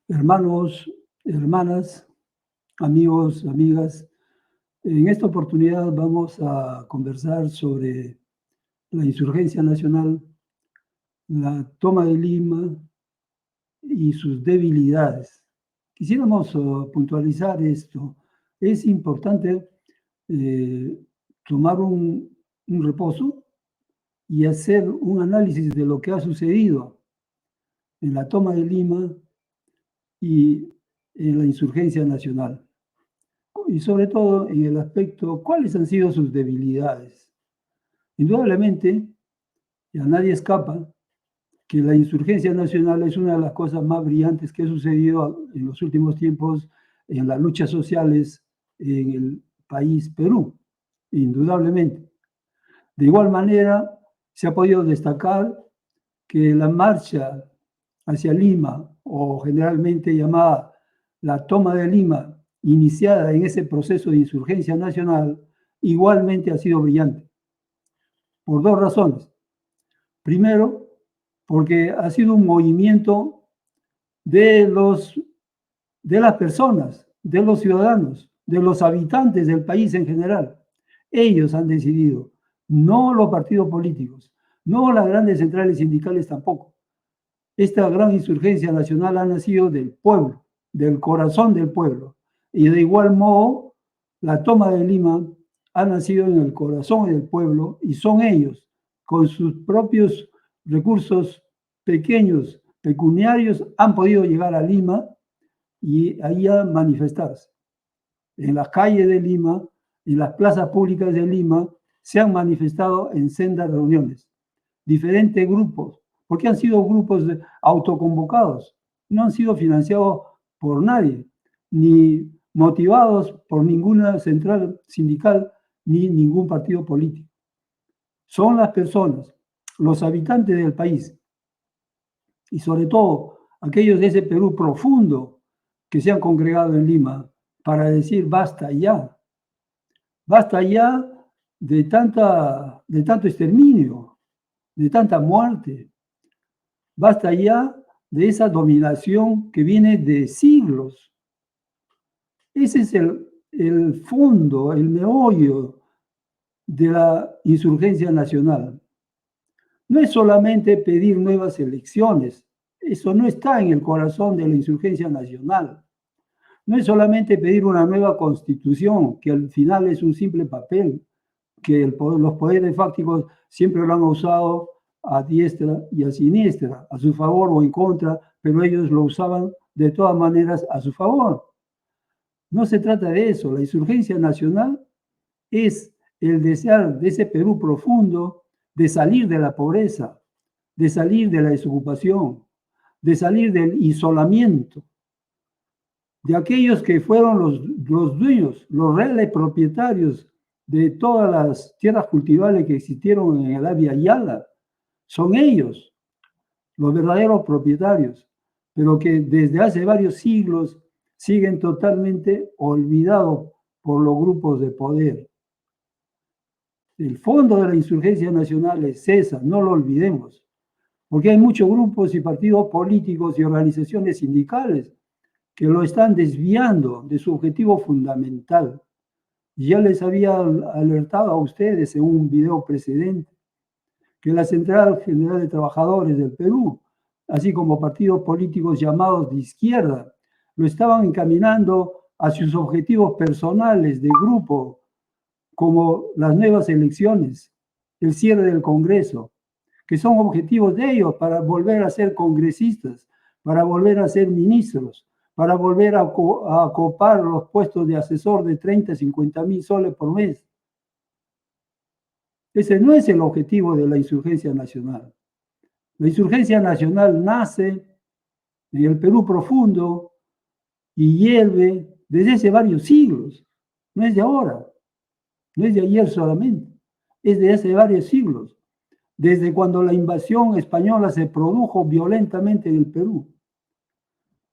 Hermanos, hermanas, amigos, amigas, en esta oportunidad vamos a conversar sobre la insurgencia nacional, la toma de Lima y sus debilidades. Quisiéramos puntualizar esto. Es importante eh, tomar un reposo y hacer un análisis de lo que ha sucedido en la toma de Lima y en la insurgencia nacional. Y sobre todo en el aspecto, ¿cuáles han sido sus debilidades? Indudablemente, y a nadie escapa, que la insurgencia nacional es una de las cosas más brillantes que ha sucedido en los últimos tiempos en las luchas sociales en el país Perú, indudablemente. De igual manera, se ha podido destacar que la marcha hacia Lima, o generalmente llamada la toma de Lima, iniciada en ese proceso de insurgencia nacional, igualmente ha sido brillante, por dos razones. Primero, porque ha sido un movimiento de, de las personas, de los ciudadanos, de los habitantes del país en general. Ellos han decidido, no los partidos políticos, no las grandes centrales sindicales tampoco. Esta gran insurgencia nacional ha nacido del pueblo, del corazón del pueblo. Y de igual modo, la toma de Lima ha nacido en el corazón del pueblo y son ellos, con sus propios recursos pequeños, pecuniarios, han podido llegar a Lima y ahí a manifestarse. En las calles de Lima, en las plazas públicas de Lima, se han manifestado en sendas reuniones, diferentes grupos, porque han sido grupos autoconvocados, no han sido financiados por nadie, ni motivados por ninguna central sindical ni ningún partido político. Son las personas, los habitantes del país, y sobre todo aquellos de ese Perú profundo que se han congregado en Lima para decir basta ya de tanto exterminio, de tanta muerte, basta ya de esa dominación que viene de siglos. Ese es el fondo, el meollo de la insurgencia nacional. No es solamente pedir nuevas elecciones, eso no está en el corazón de la insurgencia nacional. No es solamente pedir una nueva constitución, que al final es un simple papel, que los poderes fácticos siempre lo han usado a diestra y a siniestra, a su favor o en contra, pero ellos lo usaban de todas maneras a su favor. No se trata de eso. La insurgencia nacional es el desear de ese Perú profundo de salir de la pobreza, de salir de la desocupación, de salir del isolamiento, de aquellos que fueron los dueños, los reales propietarios de todas las tierras cultivables que existieron en el Abya Yala. Son ellos los verdaderos propietarios, pero que desde hace varios siglos siguen totalmente olvidados por los grupos de poder. El fondo de la insurgencia nacional es esa, no lo olvidemos, porque hay muchos grupos y partidos políticos y organizaciones sindicales que lo están desviando de su objetivo fundamental. Ya les había alertado a ustedes en un video precedente que la Central General de Trabajadores del Perú, así como partidos políticos llamados de izquierda, lo estaban encaminando a sus objetivos personales de grupo, como las nuevas elecciones, el cierre del Congreso, que son objetivos de ellos para volver a ser congresistas, para volver a ser ministros, para volver a copar los puestos de asesor de 30, 50 mil soles por mes. Ese no es el objetivo de la insurgencia nacional. La insurgencia nacional nace en el Perú profundo y hierve desde hace varios siglos. No es de ahora, no es de ayer solamente, es de hace varios siglos, desde cuando la invasión española se produjo violentamente en el Perú.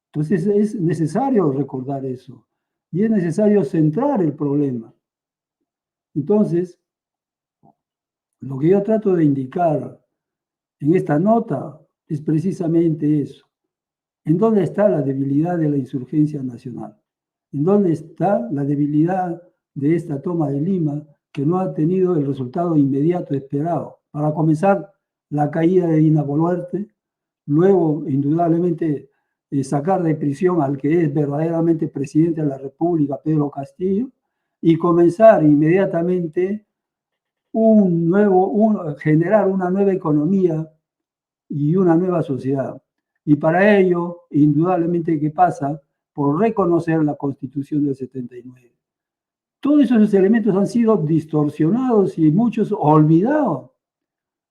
Entonces es necesario recordar eso y es necesario centrar el problema. Entonces, lo que yo trato de indicar en esta nota es precisamente eso. ¿En dónde está la debilidad de la insurgencia nacional? ¿En dónde está la debilidad de esta toma de Lima que no ha tenido el resultado inmediato esperado? Para comenzar, la caída de Dina Boluarte, luego, indudablemente, sacar de prisión al que es verdaderamente presidente de la República, Pedro Castillo, y comenzar inmediatamente generar una nueva economía y una nueva sociedad. Y para ello, indudablemente que pasa por reconocer la Constitución del 79. Todos esos elementos han sido distorsionados y muchos olvidados.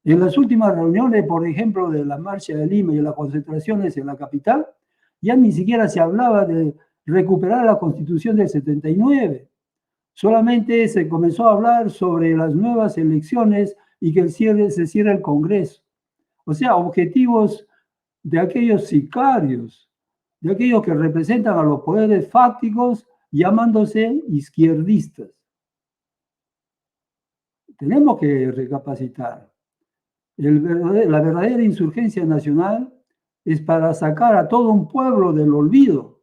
En las últimas reuniones, por ejemplo, de la Marcha de Lima y de las concentraciones en la capital, ya ni siquiera se hablaba de recuperar la Constitución del 79. Solamente se comenzó a hablar sobre las nuevas elecciones y que se cierre el Congreso. O sea, objetivos de aquellos sicarios, de aquellos que representan a los poderes fácticos llamándose izquierdistas. Tenemos que recapacitar. La verdadera insurgencia nacional es para sacar a todo un pueblo del olvido.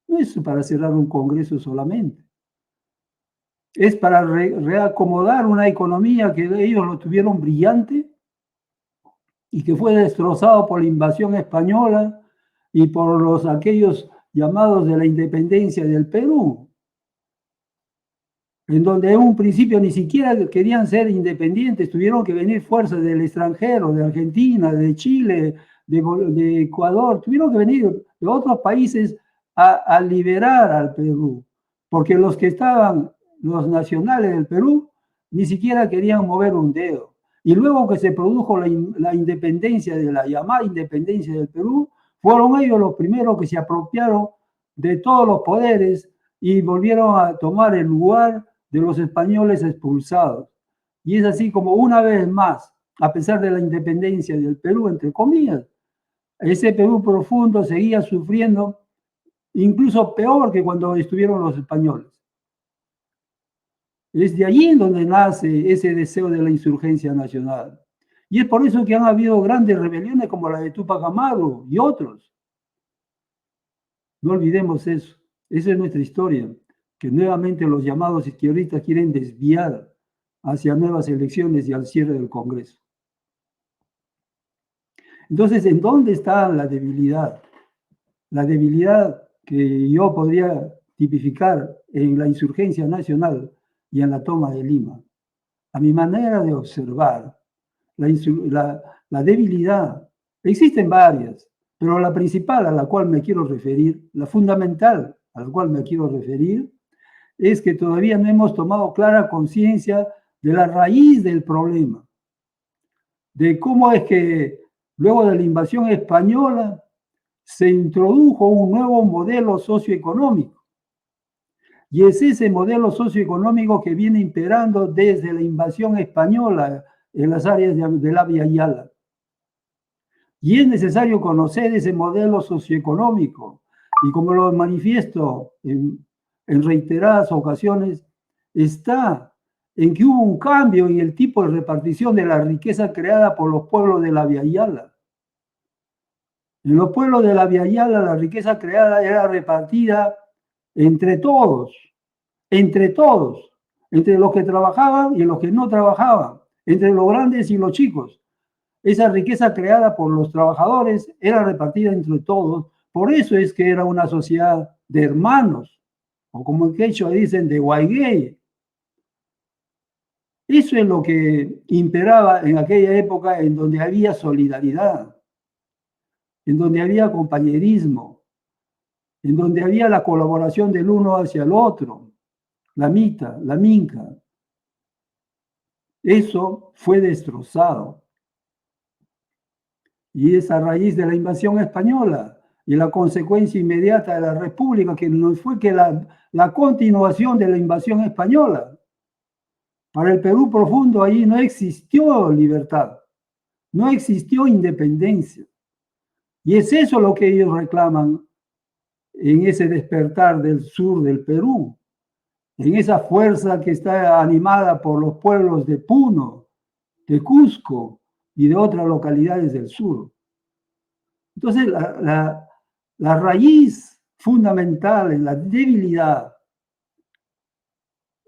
No es para cerrar un Congreso solamente. Es para reacomodar una economía que ellos lo tuvieron brillante y que fue destrozado por la invasión española y por aquellos llamados de la independencia del Perú, en donde en un principio ni siquiera querían ser independientes, tuvieron que venir fuerzas del extranjero, de Argentina, de Chile, de Ecuador, tuvieron que venir de otros países a liberar al Perú, porque los que estaban, los nacionales del Perú, ni siquiera querían mover un dedo. Y luego que se produjo la independencia, de la llamada independencia del Perú, fueron ellos los primeros que se apropiaron de todos los poderes y volvieron a tomar el lugar de los españoles expulsados. Y es así como una vez más, a pesar de la independencia del Perú, entre comillas, ese Perú profundo seguía sufriendo, incluso peor que cuando estuvieron los españoles. Es de allí en donde nace ese deseo de la insurgencia nacional. Y es por eso que han habido grandes rebeliones como la de Túpac Amaru y otros. No olvidemos eso. Esa es nuestra historia, que nuevamente los llamados izquierdistas quieren desviar hacia nuevas elecciones y al cierre del Congreso. Entonces, ¿en dónde está la debilidad? La debilidad que yo podría tipificar en la insurgencia nacional y en la toma de Lima. A mi manera de observar, la debilidad, existen varias, pero la principal a la cual me quiero referir, la fundamental a la cual me quiero referir, es que todavía no hemos tomado clara conciencia de la raíz del problema, de cómo es que luego de la invasión española se introdujo un nuevo modelo socioeconómico. Y es ese modelo socioeconómico que viene imperando desde la invasión española en las áreas de la Via Yala. Y es necesario conocer ese modelo socioeconómico. Y como lo manifiesto en reiteradas ocasiones, está en que hubo un cambio en el tipo de repartición de la riqueza creada por los pueblos de la Via Yala. En los pueblos de la Via Yala la riqueza creada era repartida entre todos, entre los que trabajaban y los que no trabajaban, entre los grandes y los chicos. Esa riqueza creada por los trabajadores era repartida entre todos. Por eso es que era una sociedad de hermanos, o como en quechua dicen, de Guaigué. Eso es lo que imperaba en aquella época en donde había solidaridad, en donde había compañerismo, en donde había la colaboración del uno hacia el otro, la mita, la minca. Eso fue destrozado. Y es a raíz de la invasión española y la consecuencia inmediata de la República, que no fue que la continuación de la invasión española. Para el Perú profundo allí no existió libertad, no existió independencia. Y es eso lo que ellos reclaman en ese despertar del sur del Perú, en esa fuerza que está animada por los pueblos de Puno, de Cusco y de otras localidades del sur. Entonces, la raíz fundamental en la debilidad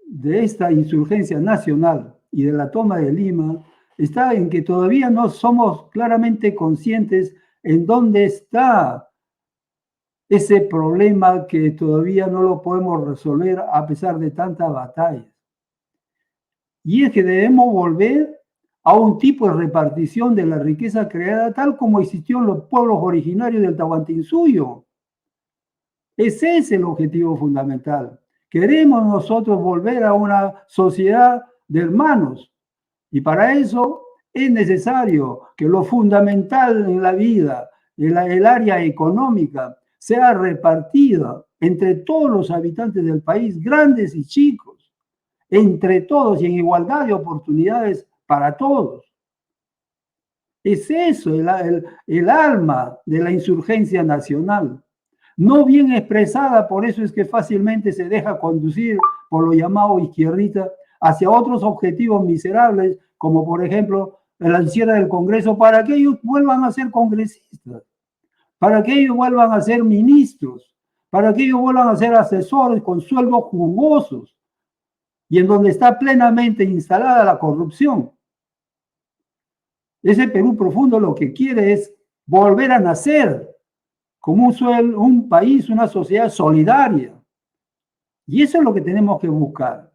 de esta insurgencia nacional y de la toma de Lima está en que todavía no somos claramente conscientes en dónde está ese problema que todavía no lo podemos resolver a pesar de tantas batallas. Y es que debemos volver a un tipo de repartición de la riqueza creada tal como existió en los pueblos originarios del Tahuantinsuyo. Ese es el objetivo fundamental. Queremos nosotros volver a una sociedad de hermanos y para eso es necesario que lo fundamental en la vida, el área económica, sea repartida entre todos los habitantes del país, grandes y chicos, entre todos y en igualdad de oportunidades para todos. Es eso el alma de la insurgencia nacional. No bien expresada, por eso es que fácilmente se deja conducir por lo llamado izquierdita hacia otros objetivos miserables, como por ejemplo el cierre del Congreso, para que ellos vuelvan a ser congresistas, para que ellos vuelvan a ser ministros, para que ellos vuelvan a ser asesores con sueldos jugosos, y en donde está plenamente instalada la corrupción. Ese Perú profundo lo que quiere es volver a nacer como un país, una sociedad solidaria. Y eso es lo que tenemos que buscar.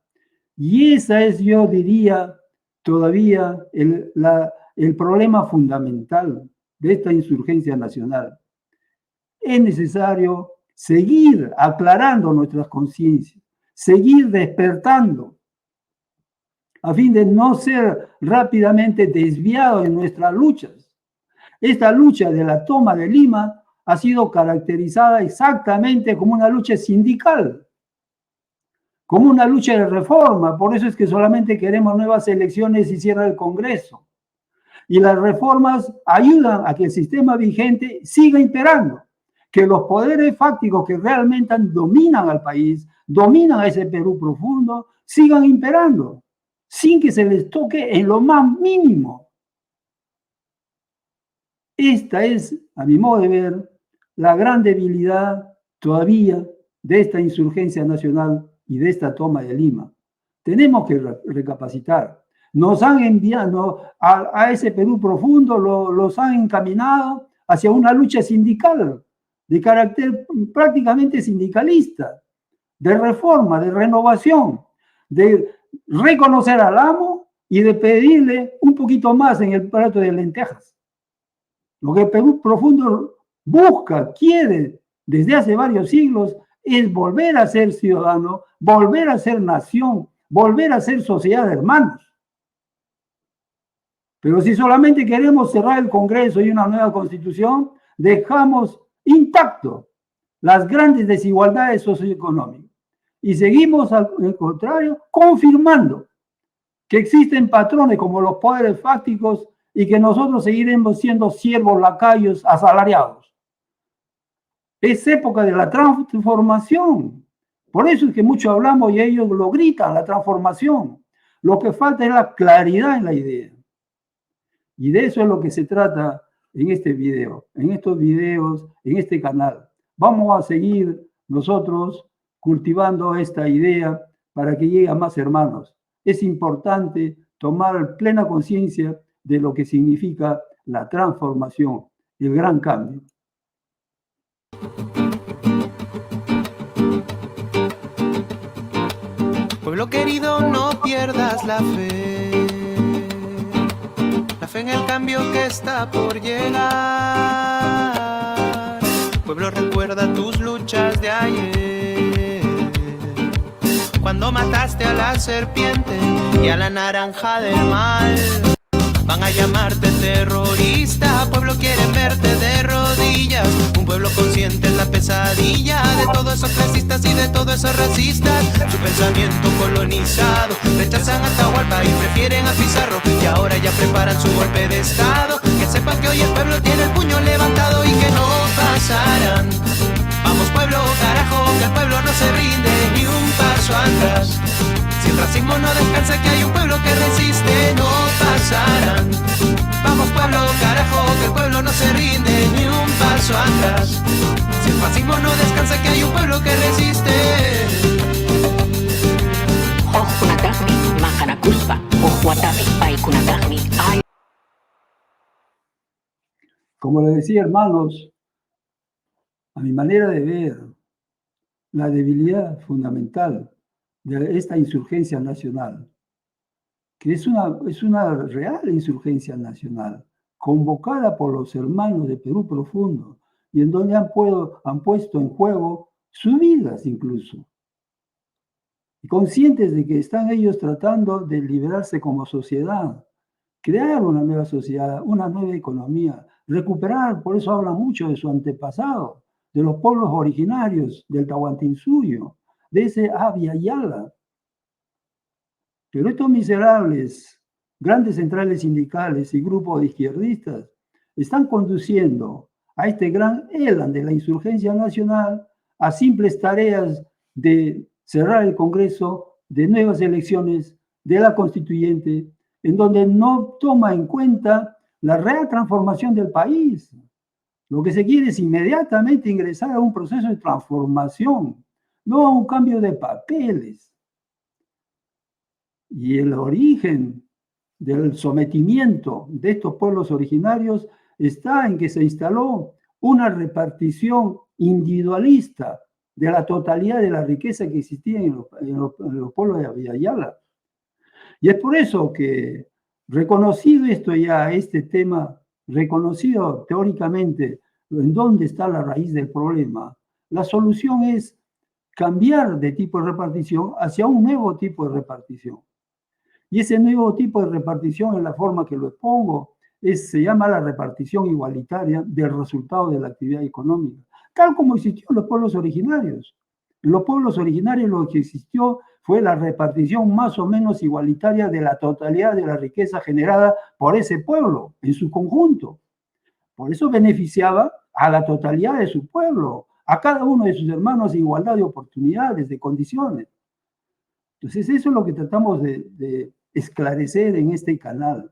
Y esa es, yo diría, todavía el problema fundamental de esta insurgencia nacional. Es necesario seguir aclarando nuestras conciencias, seguir despertando, a fin de no ser rápidamente desviados en nuestras luchas. Esta lucha de la toma de Lima ha sido caracterizada exactamente como una lucha sindical, como una lucha de reforma. Por eso es que solamente queremos nuevas elecciones y cierra el Congreso. Y las reformas ayudan a que el sistema vigente siga imperando, que los poderes fácticos que realmente dominan al país, dominan a ese Perú profundo, sigan imperando, sin que se les toque en lo más mínimo. Esta es, a mi modo de ver, la gran debilidad todavía de esta insurgencia nacional y de esta toma de Lima. Tenemos que recapacitar. Nos han enviado a ese Perú profundo, los han encaminado hacia una lucha sindical, de carácter prácticamente sindicalista, de reforma, de renovación, de reconocer al amo y de pedirle un poquito más en el plato de lentejas. Lo que Perú profundo busca, quiere desde hace varios siglos es volver a ser ciudadano, volver a ser nación, volver a ser sociedad de hermanos. Pero si solamente queremos cerrar el Congreso y una nueva constitución, dejamos intacto las grandes desigualdades socioeconómicas y seguimos, al contrario, confirmando que existen patrones como los poderes fácticos y que nosotros seguiremos siendo siervos, lacayos, asalariados. Es época de la transformación. Por eso es que mucho hablamos y ellos lo gritan, la transformación. Lo que falta es la claridad en la idea. Y de eso es lo que se trata en este video, en estos videos, en este canal. Vamos a seguir nosotros cultivando esta idea para que llegue a más hermanos. Es importante tomar plena conciencia de lo que significa la transformación, el gran cambio. Pueblo querido, no pierdas la fe en el cambio que está por llegar. Pueblo, recuerda tus luchas de ayer, cuando mataste a la serpiente y a la naranja del mal. Van a llamarte terrorista, pueblo, quieren verte de rodillas. Un pueblo consciente es la pesadilla de todos esos clasistas y de todos esos racistas. Su pensamiento colonizado, rechazan a Atahualpa y prefieren a Pizarro, y ahora ya preparan su golpe de estado. Que sepan que hoy el pueblo tiene el puño levantado y que no pasarán. Vamos pueblo, carajo, que el pueblo no se rinde ni un paso atrás. Si el racismo no descansa, que hay un pueblo que resiste, no pasarán. Vamos pueblo, carajo, que el pueblo no se rinde ni un paso atrás. Si el fascismo no descansa, que hay un pueblo que resiste. Ojunatagmi, Mahanakuspa, Ojuatagmi, Paikunatagmi, ay. Como les decía, hermanos, a mi manera de ver, la debilidad fundamental de esta insurgencia nacional, que es una real insurgencia nacional, convocada por los hermanos de Perú Profundo, y en donde han puesto en juego sus vidas incluso. Y conscientes de que están ellos tratando de liberarse como sociedad, crear una nueva sociedad, una nueva economía, recuperar, por eso hablan mucho de su antepasado, de los pueblos originarios del Tahuantinsuyo, de ese Abya Yala. Pero estos miserables, grandes centrales sindicales y grupos de izquierdistas están conduciendo a este gran elan de la insurgencia nacional a simples tareas de cerrar el Congreso, de nuevas elecciones, de la constituyente, en donde no toma en cuenta la real transformación del país. Lo que se quiere es inmediatamente ingresar a un proceso de transformación, no a un cambio de papeles. Y el origen del sometimiento de estos pueblos originarios está en que se instaló una repartición individualista de la totalidad de la riqueza que existía en los pueblos de Abya Yala. Y es por eso que, reconocido esto ya, este tema, reconocido teóricamente en dónde está la raíz del problema, la solución es cambiar de tipo de repartición hacia un nuevo tipo de repartición. Y ese nuevo tipo de repartición, en la forma que lo expongo, se llama la repartición igualitaria del resultado de la actividad económica, tal como existió en los pueblos originarios. En los pueblos originarios lo que existió fue la repartición más o menos igualitaria de la totalidad de la riqueza generada por ese pueblo en su conjunto. Por eso beneficiaba a la totalidad de su pueblo, a cada uno de sus hermanos en igualdad de oportunidades, de condiciones. Entonces eso es lo que tratamos de esclarecer en este canal.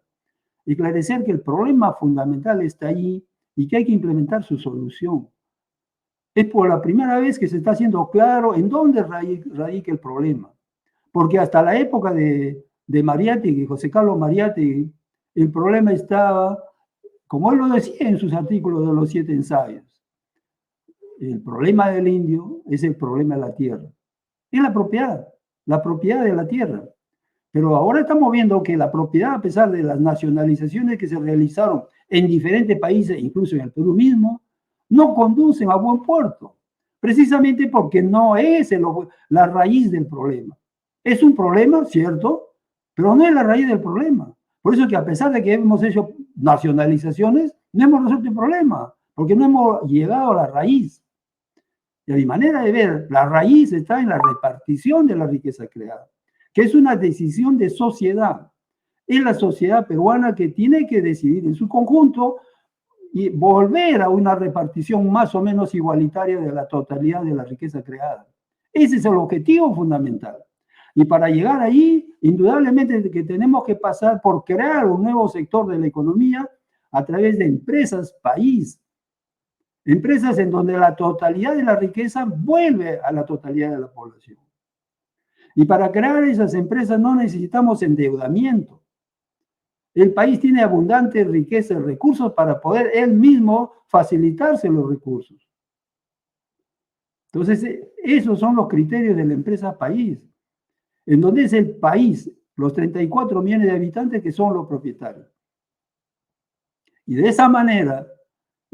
Esclarecer que el problema fundamental está allí y que hay que implementar su solución. Es por la primera vez que se está haciendo claro en dónde radica el problema. Porque hasta la época de Mariátegui, José Carlos Mariátegui, el problema estaba, como él lo decía en sus artículos de los 7 ensayos, el problema del indio es el problema de la tierra. Es la propiedad de la tierra. Pero ahora estamos viendo que la propiedad, a pesar de las nacionalizaciones que se realizaron en diferentes países, incluso en el Perú mismo, no conducen a buen puerto, precisamente porque no es la raíz del problema. Es un problema, cierto, pero no es la raíz del problema. Por eso que a pesar de que hemos hecho nacionalizaciones, no hemos resuelto el problema, porque no hemos llegado a la raíz. Y a mi manera de ver, la raíz está en la repartición de la riqueza creada, que es una decisión de sociedad. Es la sociedad peruana que tiene que decidir en su conjunto y volver a una repartición más o menos igualitaria de la totalidad de la riqueza creada. Ese es el objetivo fundamental. Y para llegar ahí, indudablemente que tenemos que pasar por crear un nuevo sector de la economía a través de empresas país. Empresas en donde la totalidad de la riqueza vuelve a la totalidad de la población. Y para crear esas empresas no necesitamos endeudamiento. El país tiene abundante riqueza y recursos para poder él mismo facilitarse los recursos. Entonces, esos son los criterios de la empresa país, en donde es el país, los 34 millones de habitantes que son los propietarios. Y de esa manera,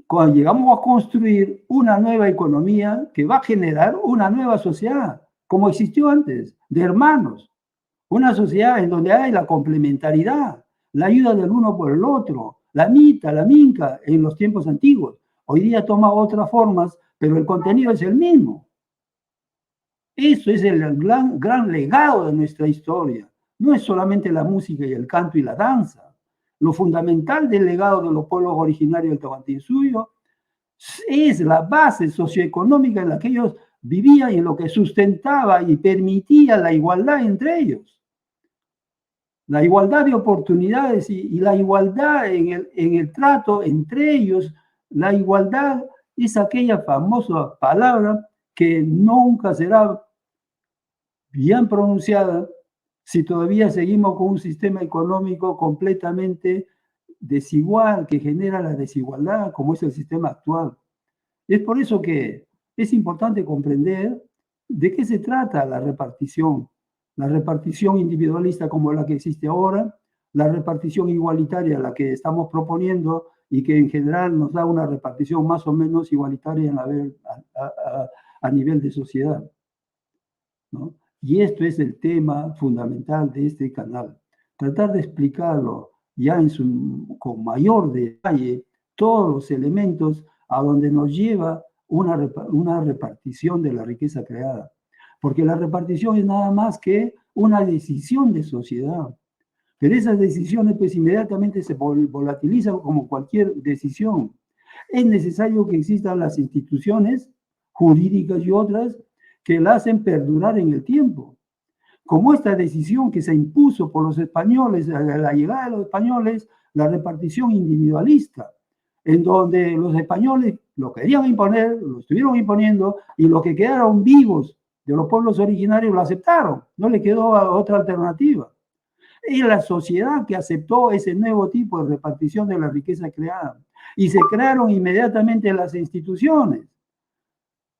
cuando llegamos a construir una nueva economía que va a generar una nueva sociedad, como existió antes, de hermanos, una sociedad en donde hay la complementariedad, la ayuda del uno por el otro, la mita, la minca en los tiempos antiguos. Hoy día toma otras formas, pero el contenido es el mismo. Eso es el gran legado de nuestra historia. No es solamente la música y el canto y la danza. Lo fundamental del legado de los pueblos originarios del Tahuantinsuyo es la base socioeconómica en la que ellos vivían y en lo que sustentaba y permitía la igualdad entre ellos. La igualdad de oportunidades y la igualdad en el trato entre ellos, la igualdad es aquella famosa palabra que nunca será bien pronunciada si todavía seguimos con un sistema económico completamente desigual, que genera la desigualdad, como es el sistema actual. Es por eso que es importante comprender de qué se trata la repartición individualista como la que existe ahora, la repartición igualitaria, la que estamos proponiendo y que en general nos da una repartición más o menos igualitaria a nivel de sociedad, ¿no? Y esto es el tema fundamental de este canal. Tratar de explicarlo ya con mayor detalle todos los elementos a donde nos lleva una repartición de la riqueza creada. Porque la repartición es nada más que una decisión de sociedad. Pero esas decisiones pues inmediatamente se volatilizan como cualquier decisión. Es necesario que existan las instituciones jurídicas y otras que la hacen perdurar en el tiempo. Como esta decisión que se impuso por los españoles, a la llegada de los españoles, la repartición individualista, en donde los españoles lo querían imponer, lo estuvieron imponiendo, y los que quedaron vivos de los pueblos originarios lo aceptaron, no le quedó otra alternativa. Es la sociedad que aceptó ese nuevo tipo de repartición de la riqueza creada. Y se crearon inmediatamente las instituciones.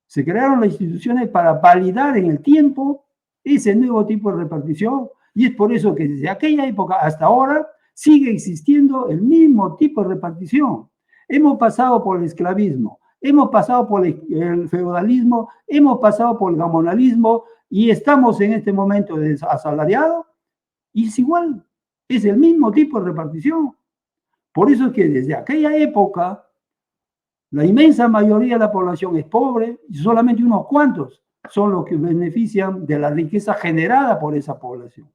Se crearon las instituciones para validar en el tiempo ese nuevo tipo de repartición, y es por eso que desde aquella época hasta ahora sigue existiendo el mismo tipo de repartición. Hemos pasado por el esclavismo, hemos pasado por el feudalismo, hemos pasado por el gamonalismo y estamos en este momento de asalariado y es igual, es el mismo tipo de repartición. Por eso es que desde aquella época la inmensa mayoría de la población es pobre y solamente unos cuantos son los que benefician de la riqueza generada por esa población.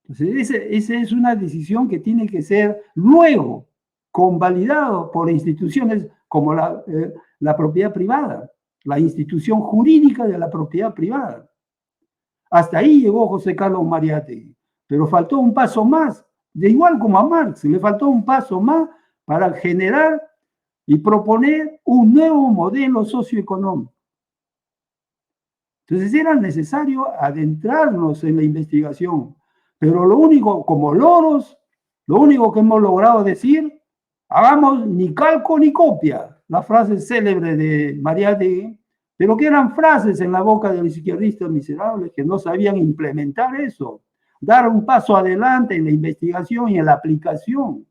Entonces, esa es una decisión que tiene que ser luego convalidado por instituciones como la propiedad privada, la institución jurídica de la propiedad privada. Hasta ahí llegó José Carlos Mariátegui, pero faltó un paso más, de igual como a Marx, le faltó un paso más para generar y proponer un nuevo modelo socioeconómico. Entonces era necesario adentrarnos en la investigación, pero lo único, como loros, lo único que hemos logrado decir, hagamos ni calco ni copia, la frase célebre de Mariátegui, pero que eran frases en la boca de los izquierdistas miserables que no sabían implementar eso, dar un paso adelante en la investigación y en la aplicación.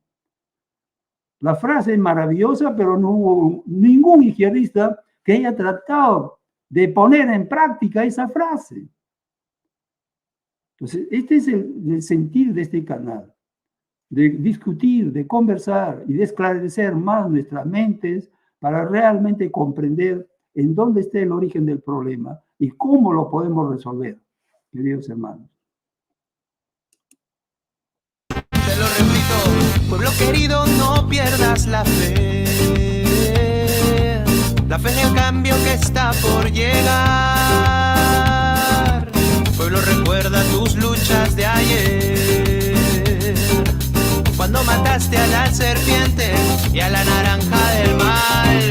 La frase es maravillosa, pero no hubo ningún izquierdista que haya tratado de poner en práctica esa frase. Entonces, este es el sentir de este canal, de discutir, de conversar y de esclarecer más nuestras mentes para realmente comprender en dónde está el origen del problema y cómo lo podemos resolver, queridos hermanos. Te lo repito, pueblo querido, no pierdas la fe. La fe en el cambio que está por llegar. Pueblo, recuerda tus luchas de ayer. Cuando mataste a la serpiente y a la naranja del mal.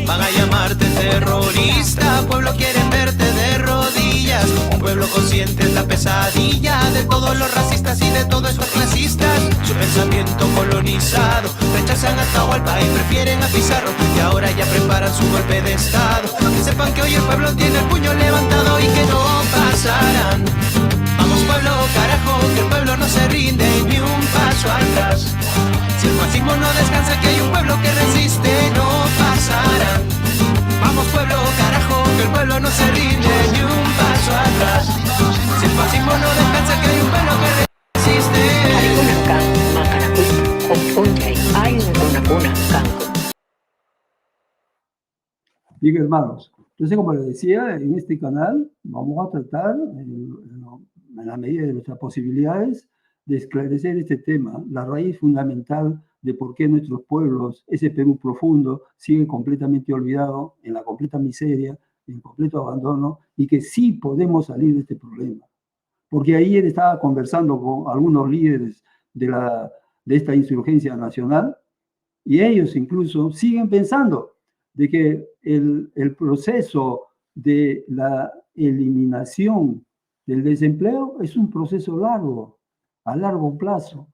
Van a llamarte terrorista. Pueblo, quieren verte de rodillas. Un pueblo consciente es la pesadilla de todos los racistas y de todos estos clasistas. Su pensamiento colonizado, rechazan a Atahualpa y prefieren a Pizarro, y ahora ya preparan su golpe de estado. Que sepan que hoy el pueblo tiene el puño levantado y que no pasarán. Vamos pueblo, carajo, que el pueblo no se rinde ni un paso atrás. Si el fascismo no descansa, que hay un pueblo que resiste, no pasarán. Vamos pueblo, carajo, que el pueblo no se rinde ni un paso atrás. Si el fascismo no descansa, que hay un pueblo que resiste. Bien, hermanos, entonces, como les decía, en este canal vamos a tratar, en la medida de nuestras posibilidades, de esclarecer este tema, la raíz fundamental de por qué nuestros pueblos, ese Perú profundo, sigue completamente olvidado, en la completa miseria, en completo abandono, y que sí podemos salir de este problema. porque ayer estaba conversando con algunos líderes de esta insurgencia nacional y ellos incluso siguen pensando de que el proceso de la eliminación del desempleo es un proceso largo, a largo plazo.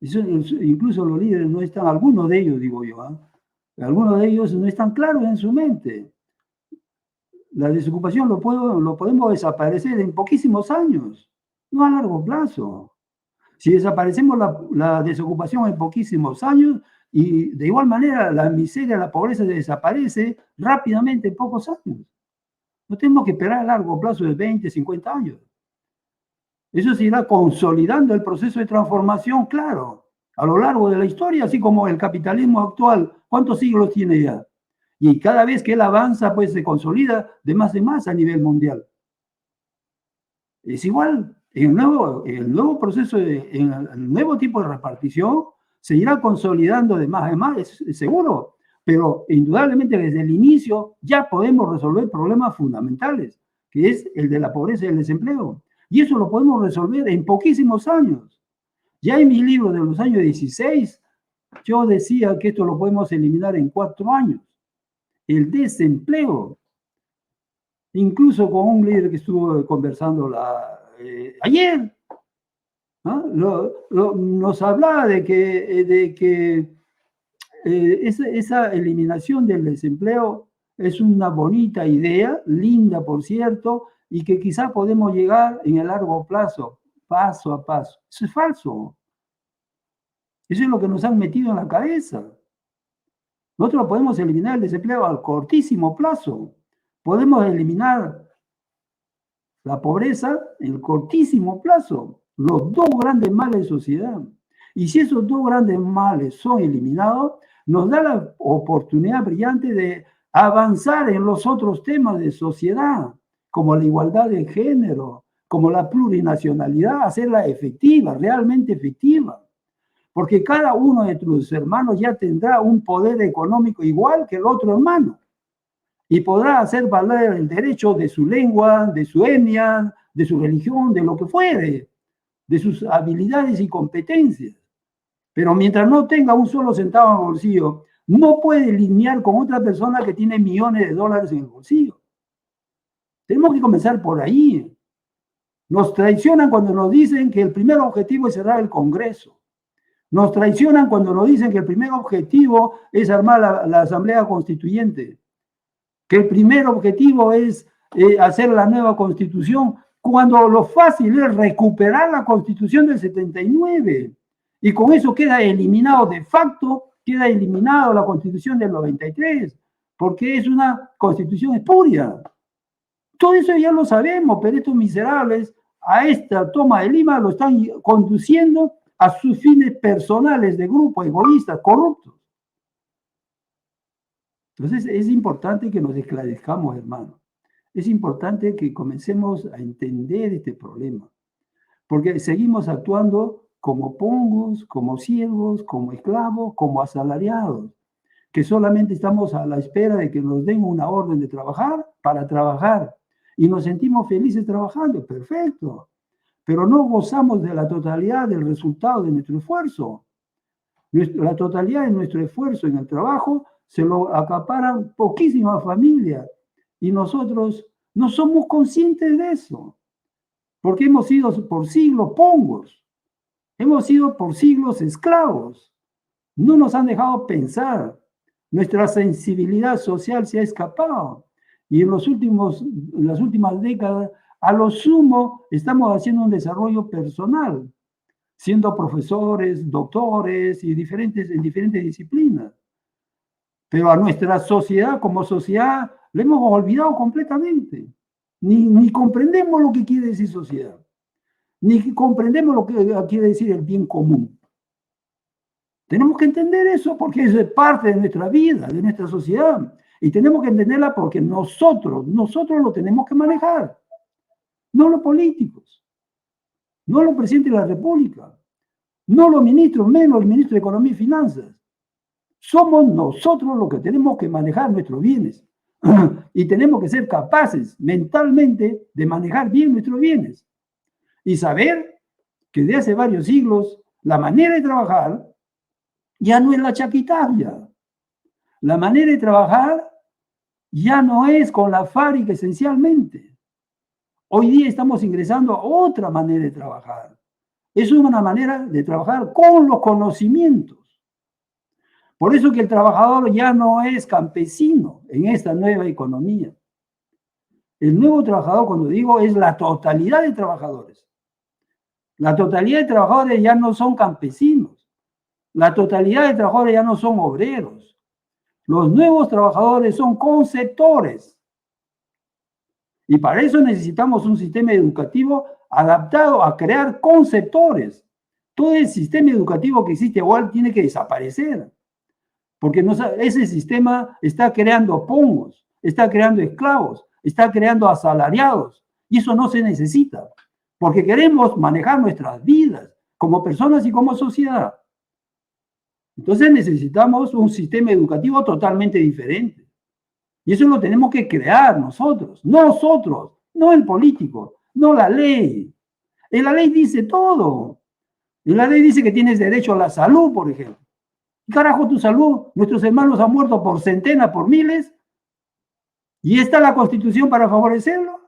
Incluso los líderes no están, algunos de ellos, digo yo, algunos de ellos no están claros en su mente. La desocupación lo podemos desaparecer en poquísimos años, no a largo plazo. Si desaparecemos la desocupación en poquísimos años, y de igual manera la miseria, la pobreza desaparece rápidamente en pocos años. No tenemos que esperar a largo plazo de 20, 50 años. Eso se irá consolidando el proceso de transformación, claro, a lo largo de la historia, así como el capitalismo actual. ¿Cuántos siglos tiene ya? Y cada vez que él avanza, pues se consolida de más en más a nivel mundial. Es igual, el nuevo proceso, en el nuevo tipo de repartición, se irá consolidando de más en más, es seguro, pero indudablemente desde el inicio ya podemos resolver problemas fundamentales, que es el de la pobreza y el desempleo. Y eso lo podemos resolver en poquísimos años. Ya en mi libro de los años 16, yo decía que esto lo podemos eliminar en 4 años. El desempleo. Incluso con un líder que estuvo conversando ayer, ¿no? Nos hablaba de que esa eliminación del desempleo es una bonita idea, linda por cierto, y que quizá podemos llegar en el largo plazo, paso a paso. Eso es falso. Eso es lo que nos han metido en la cabeza. Nosotros podemos eliminar el desempleo a cortísimo plazo. Podemos eliminar la pobreza en cortísimo plazo. Los 2 grandes males de sociedad. Y si esos 2 grandes males son eliminados, nos da la oportunidad brillante de avanzar en los otros temas de sociedad, como la igualdad de género, como la plurinacionalidad, hacerla efectiva, realmente efectiva. Porque cada uno de tus hermanos ya tendrá un poder económico igual que el otro hermano. Y podrá hacer valer el derecho de su lengua, de su etnia, de su religión, de lo que fuere, de sus habilidades y competencias. Pero mientras no tenga un solo centavo en el bolsillo, no puede lidiar con otra persona que tiene millones de dólares en el bolsillo. Tenemos que comenzar por ahí. Nos traicionan cuando nos dicen que el primer objetivo es cerrar el Congreso. Nos traicionan cuando nos dicen que el primer objetivo es armar la Asamblea Constituyente, que el primer objetivo es hacer la nueva Constitución, cuando lo fácil es recuperar la Constitución del 79. Y con eso queda eliminado de facto, queda eliminado la Constitución del 93, porque es una Constitución espuria. Todo eso ya lo sabemos, pero estos miserables a esta toma de Lima lo están conduciendo a sus fines personales de grupo, egoístas, corruptos. Entonces es importante que nos esclarezcamos, hermano. Es importante que comencemos a entender este problema, porque seguimos actuando como pongos, como siervos, como esclavos, como asalariados, que solamente estamos a la espera de que nos den una orden de trabajar para trabajar, y nos sentimos felices trabajando, perfecto, pero no gozamos de la totalidad del resultado de nuestro esfuerzo. La totalidad de nuestro esfuerzo en el trabajo se lo acaparan poquísimas familias, y nosotros no somos conscientes de eso, porque hemos sido por siglos pongos, hemos sido por siglos esclavos, no nos han dejado pensar, nuestra sensibilidad social se ha escapado, y en las últimas décadas, a lo sumo, estamos haciendo un desarrollo personal, siendo profesores, doctores y en diferentes disciplinas. Pero a nuestra sociedad, como sociedad, le hemos olvidado completamente. Ni comprendemos lo que quiere decir sociedad. Ni comprendemos lo que quiere decir el bien común. Tenemos que entender eso porque eso es parte de nuestra vida, de nuestra sociedad. Y tenemos que entenderla porque nosotros lo tenemos que manejar. No los políticos, no los presidentes de la República, no los ministros, menos el ministro de Economía y Finanzas. Somos nosotros los que tenemos que manejar nuestros bienes, Y tenemos que ser capaces mentalmente de manejar bien nuestros bienes y saber que desde hace varios siglos la manera de trabajar ya no es la chaquitalla. La manera de trabajar ya no es con la fábrica esencialmente. Hoy día estamos ingresando a otra manera de trabajar. Es una manera de trabajar con los conocimientos. Por eso que el trabajador ya no es campesino en esta nueva economía. El nuevo trabajador, cuando digo, es la totalidad de trabajadores. La totalidad de trabajadores ya no son campesinos. La totalidad de trabajadores ya no son obreros. Los nuevos trabajadores son conceptores. Y para eso necesitamos un sistema educativo adaptado a crear conceptores. Todo el sistema educativo que existe igual tiene que desaparecer. Porque ese sistema está creando pongos, está creando esclavos, está creando asalariados. Y eso no se necesita. Porque queremos manejar nuestras vidas como personas y como sociedad. Entonces necesitamos un sistema educativo totalmente diferente. Y eso lo tenemos que crear nosotros, no el político, no la ley. En la ley dice todo. En la ley dice que tienes derecho a la salud, por ejemplo. Carajo, tu salud, nuestros hermanos han muerto por centenas, por miles, y está la Constitución para favorecerlo,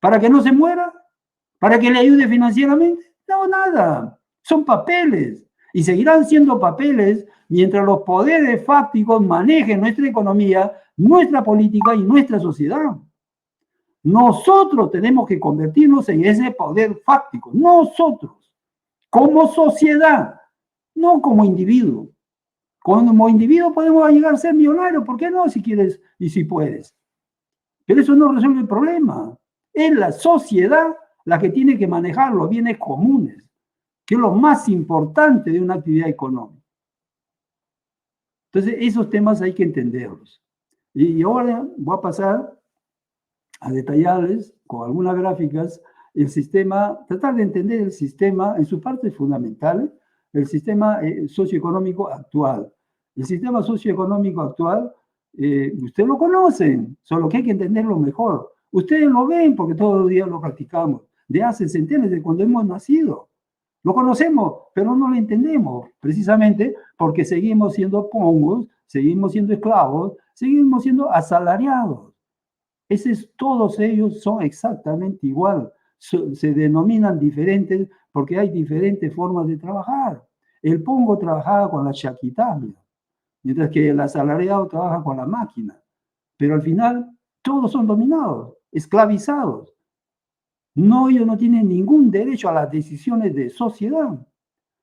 para que no se muera, para que le ayude financieramente. No, nada, son papeles, y seguirán siendo papeles mientras los poderes fácticos manejen nuestra economía, nuestra política y nuestra sociedad. Nosotros tenemos que convertirnos en ese poder fáctico, nosotros, como sociedad, no como individuo. Como individuo podemos llegar a ser millonarios, ¿por qué no? Si quieres y si puedes. Pero eso no resuelve el problema. Es la sociedad la que tiene que manejar los bienes comunes, que es lo más importante de una actividad económica. Entonces, esos temas hay que entenderlos. Y ahora voy a pasar a detallarles con algunas gráficas el sistema, tratar de entender el sistema en sus partes fundamentales, el sistema socioeconómico actual. El sistema socioeconómico actual, ustedes lo conocen, solo que hay que entenderlo mejor. Ustedes lo ven porque todos los días lo practicamos, de hace centenas, de cuando hemos nacido. Lo conocemos, pero no lo entendemos, precisamente porque seguimos siendo pongos, seguimos siendo esclavos, seguimos siendo asalariados. Todos ellos son exactamente igual. Se denominan diferentes porque hay diferentes formas de trabajar. El pongo trabajaba con la chaquitalla, mientras que el asalariado trabaja con la máquina. Pero al final, todos son dominados, esclavizados. No, ellos no tienen ningún derecho a las decisiones de sociedad.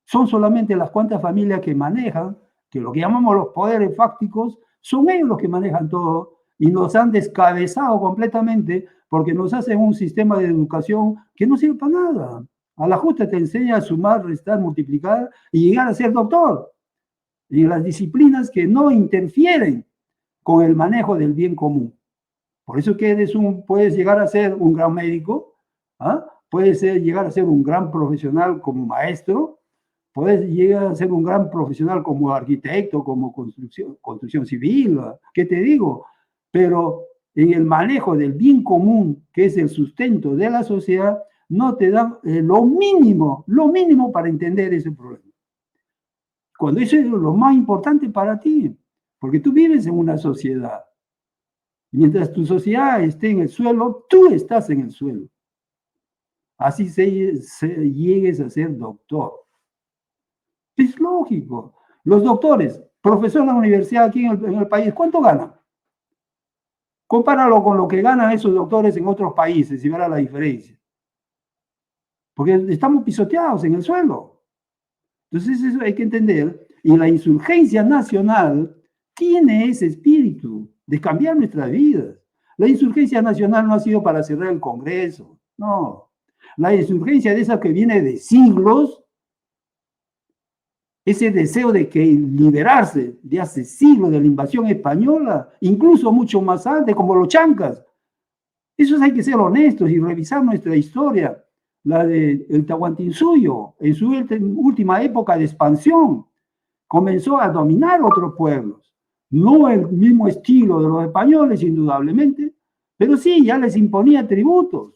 Son solamente las cuantas familias que manejan, que lo que llamamos los poderes fácticos, son ellos los que manejan todo y nos han descabezado completamente porque nos hacen un sistema de educación que no sirve para nada. A la justa te enseña a sumar, restar, multiplicar y llegar a ser doctor. Y las disciplinas que no interfieren con el manejo del bien común. Por eso que puedes llegar a ser un gran médico, ¿ah? Puedes llegar a ser un gran profesional como maestro, puedes llegar a ser un gran profesional como arquitecto, como construcción civil, ¿qué te digo? Pero en el manejo del bien común, que es el sustento de la sociedad, no te dan lo mínimo para entender ese problema. Cuando eso es lo más importante para ti, porque tú vives en una sociedad. Mientras tu sociedad esté en el suelo, tú estás en el suelo. Así llegues a ser doctor. Es lógico. Los doctores, profesor de la universidad aquí en el país, ¿cuánto ganan? Compáralo con lo que ganan esos doctores en otros países y verás la diferencia. Porque estamos pisoteados en el suelo. Entonces eso hay que entender. Y la insurgencia nacional tiene ese espíritu de cambiar nuestras vidas. La insurgencia nacional no ha sido para cerrar el Congreso, no. La insurgencia de esa que viene de siglos, ese deseo de que liberarse de hace siglos de la invasión española, incluso mucho más antes, como los chancas. Eso hay que ser honestos y revisar nuestra historia, la del Tahuantinsuyo, en su última época de expansión, comenzó a dominar otros pueblos. No el mismo estilo de los españoles, indudablemente, pero sí, ya les imponía tributos.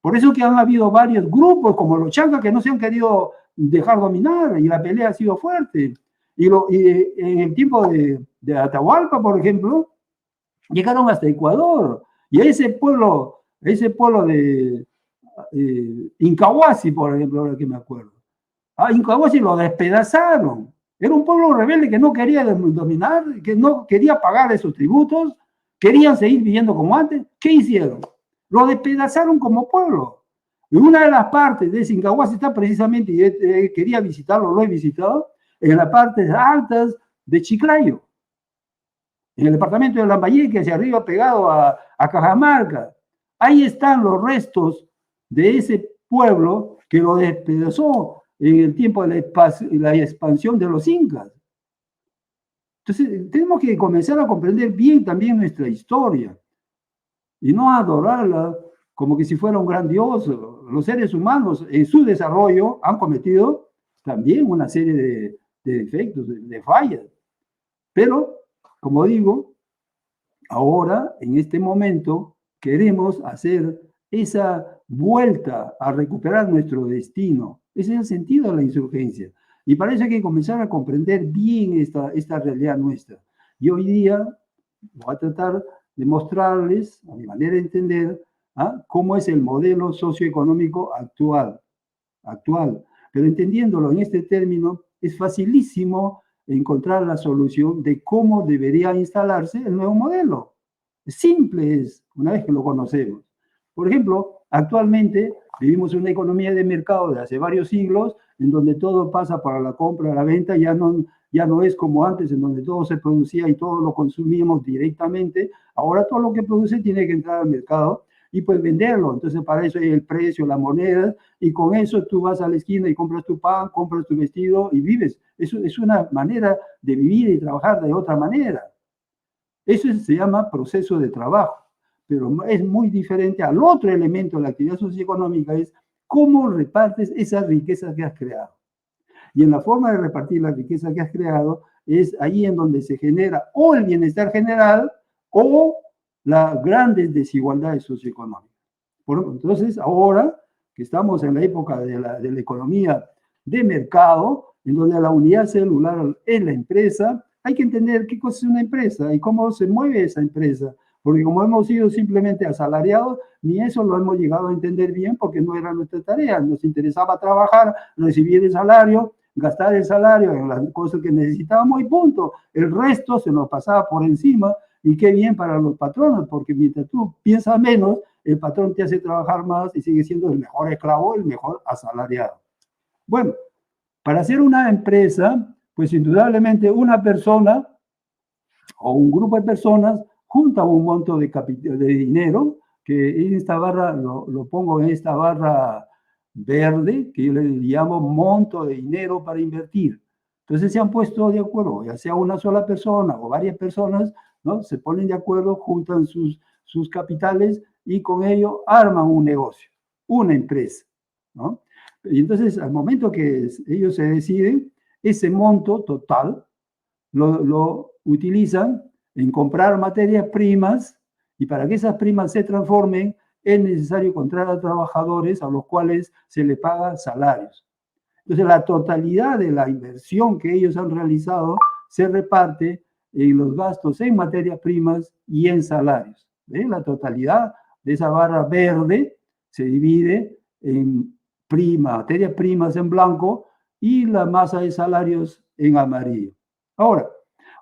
Por eso que han habido varios grupos, como los chancas, que no se han querido dejar dominar y la pelea ha sido fuerte. Y en el tiempo de Atahualpa, por ejemplo, llegaron hasta Ecuador. Y a ese pueblo de Incahuasi, por ejemplo, ahora que me acuerdo. A Incahuasi lo despedazaron. Era un pueblo rebelde que no quería dominar, que no quería pagar esos tributos, querían seguir viviendo como antes. ¿Qué hicieron? Lo despedazaron como pueblo. Y una de las partes de Incahuasi está precisamente, y quería visitarlo, lo he visitado, en las partes altas de Chiclayo, en el departamento de Lambayeque, hacia arriba pegado a Cajamarca. Ahí están los restos de ese pueblo que lo despedazó en el tiempo de la expansión de los incas. Entonces, tenemos que comenzar a comprender bien también nuestra historia y no adorarla como que si fuera un gran dios. Los seres humanos en su desarrollo han cometido también una serie de defectos, de fallas. Pero, como digo, ahora, en este momento, queremos hacer esa vuelta a recuperar nuestro destino. Ese es el sentido de la insurgencia. Y para eso hay que comenzar a comprender bien esta realidad nuestra. Y hoy día voy a tratar de mostrarles, a mi manera de entender, cómo es el modelo socioeconómico actual. Pero entendiéndolo en este término, es facilísimo encontrar la solución de cómo debería instalarse el nuevo modelo. Simple es, una vez que lo conocemos. Por ejemplo, actualmente vivimos una economía de mercado de hace varios siglos, en donde todo pasa para la compra, la venta, ya no es como antes, en donde todo se producía y todo lo consumíamos directamente. Ahora todo lo que produce tiene que entrar al mercado y pues venderlo. Entonces para eso hay el precio, la moneda, y con eso tú vas a la esquina y compras tu pan, compras tu vestido y vives. Eso es una manera de vivir y trabajar de otra manera. Eso se llama proceso de trabajo, pero es muy diferente al otro elemento de la actividad socioeconómica, es cómo repartes esa riqueza que has creado. Y en la forma de repartir la riqueza que has creado es ahí en donde se genera o el bienestar general o las grandes desigualdades socioeconómicas. Entonces, ahora que estamos en la época de la economía de mercado, en donde la unidad celular es la empresa, hay que entender qué cosa es una empresa y cómo se mueve esa empresa. Porque como hemos sido simplemente asalariados, ni eso lo hemos llegado a entender bien porque no era nuestra tarea. Nos interesaba trabajar, recibir el salario, gastar el salario en las cosas que necesitábamos y punto. El resto se nos pasaba por encima y qué bien para los patronos, porque mientras tú piensas menos, el patrón te hace trabajar más y sigue siendo el mejor esclavo, el mejor asalariado. Bueno, para hacer una empresa, pues indudablemente una persona o un grupo de personas junta un monto de dinero, que en esta barra, lo pongo en esta barra verde, que yo le llamo monto de dinero para invertir. Entonces se han puesto de acuerdo, ya sea una sola persona o varias personas, ¿no? Se ponen de acuerdo, juntan sus capitales y con ello arman un negocio, una empresa, ¿no? Y entonces al momento que ellos se deciden, ese monto total lo utilizan en comprar materias primas, y para que esas primas se transformen es necesario encontrar a trabajadores a los cuales se les paga salarios. Entonces la totalidad de la inversión que ellos han realizado se reparte en los gastos en materias primas y en salarios. ¿Ven? La totalidad de esa barra verde se divide en materias primas en blanco y la masa de salarios en amarillo. Ahora,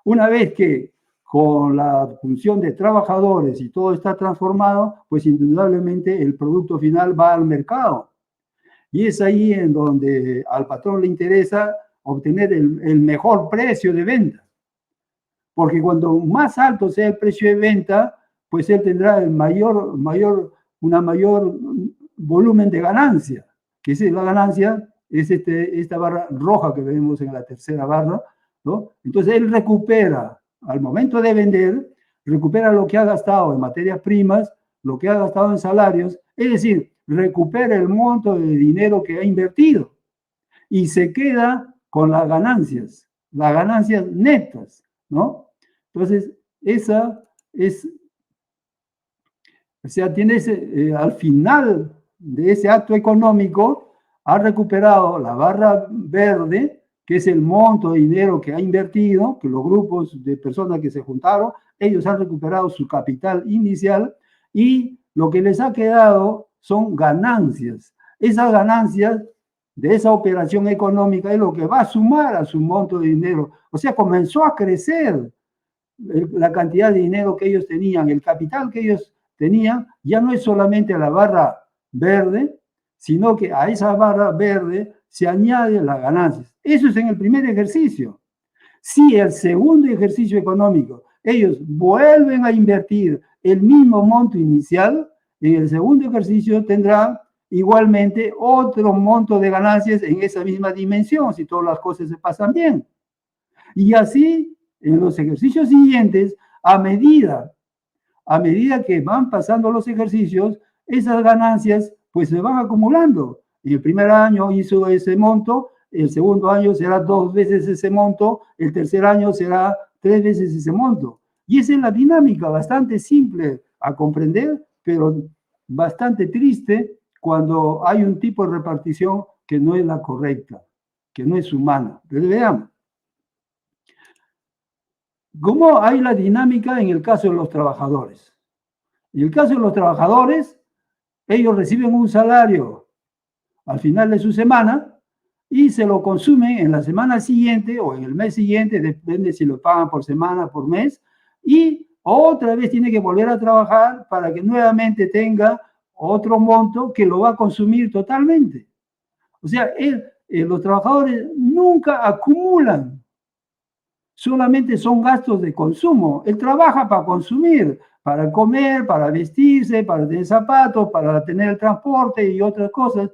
una vez que con la función de trabajadores y todo está transformado, pues indudablemente el producto final va al mercado. Y es ahí en donde al patrón le interesa obtener el mejor precio de venta. Porque cuando más alto sea el precio de venta, pues él tendrá una mayor volumen de ganancia. Que es la ganancia, es esta barra roja que vemos en la tercera barra, ¿no? Entonces él recupera, al momento de vender, recupera lo que ha gastado en materias primas, lo que ha gastado en salarios, es decir, recupera el monto de dinero que ha invertido y se queda con las ganancias netas, ¿no? Entonces, esa es, o sea, tienes al final de ese acto económico, ha recuperado la barra verde, que es el monto de dinero que ha invertido, que los grupos de personas que se juntaron, ellos han recuperado su capital inicial y lo que les ha quedado son ganancias. Esas ganancias de esa operación económica es lo que va a sumar a su monto de dinero. O sea, comenzó a crecer la cantidad de dinero que ellos tenían, el capital que ellos tenían, ya no es solamente la barra verde, sino que a esa barra verde se añaden las ganancias. Eso es en el primer ejercicio. Si el segundo ejercicio económico, ellos vuelven a invertir el mismo monto inicial, en el segundo ejercicio tendrán igualmente otro monto de ganancias en esa misma dimensión, si todas las cosas se pasan bien. Y así, en los ejercicios siguientes, a medida que van pasando los ejercicios, esas ganancias pues se van acumulando. En el primer año hizo ese monto, el segundo año será 2 veces ese monto, el tercer año será 3 veces ese monto. Y esa es la dinámica, bastante simple a comprender, pero bastante triste cuando hay un tipo de repartición que no es la correcta, que no es humana. Pero veamos. ¿Cómo hay la dinámica en el caso de los trabajadores? En el caso de los trabajadores, ellos reciben un salario al final de su semana y se lo consumen en la semana siguiente o en el mes siguiente, depende si lo pagan por semana, por mes, y otra vez tiene que volver a trabajar para que nuevamente tenga otro monto que lo va a consumir totalmente. O sea, los trabajadores nunca acumulan, solamente son gastos de consumo. Él trabaja para consumir, para comer, para vestirse, para tener zapatos, para tener el transporte y otras cosas,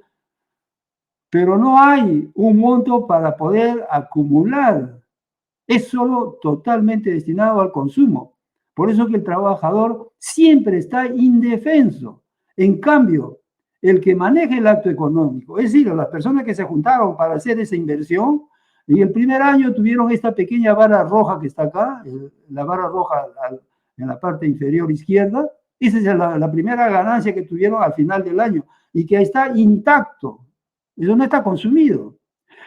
pero no hay un monto para poder acumular. Es solo totalmente destinado al consumo. Por eso que el trabajador siempre está indefenso. En cambio, el que maneja el acto económico, es decir, las personas que se juntaron para hacer esa inversión, en el primer año tuvieron esta pequeña barra roja que está acá, la barra roja en la parte inferior izquierda. Esa es la primera ganancia que tuvieron al final del año y que está intacto. Eso no está consumido.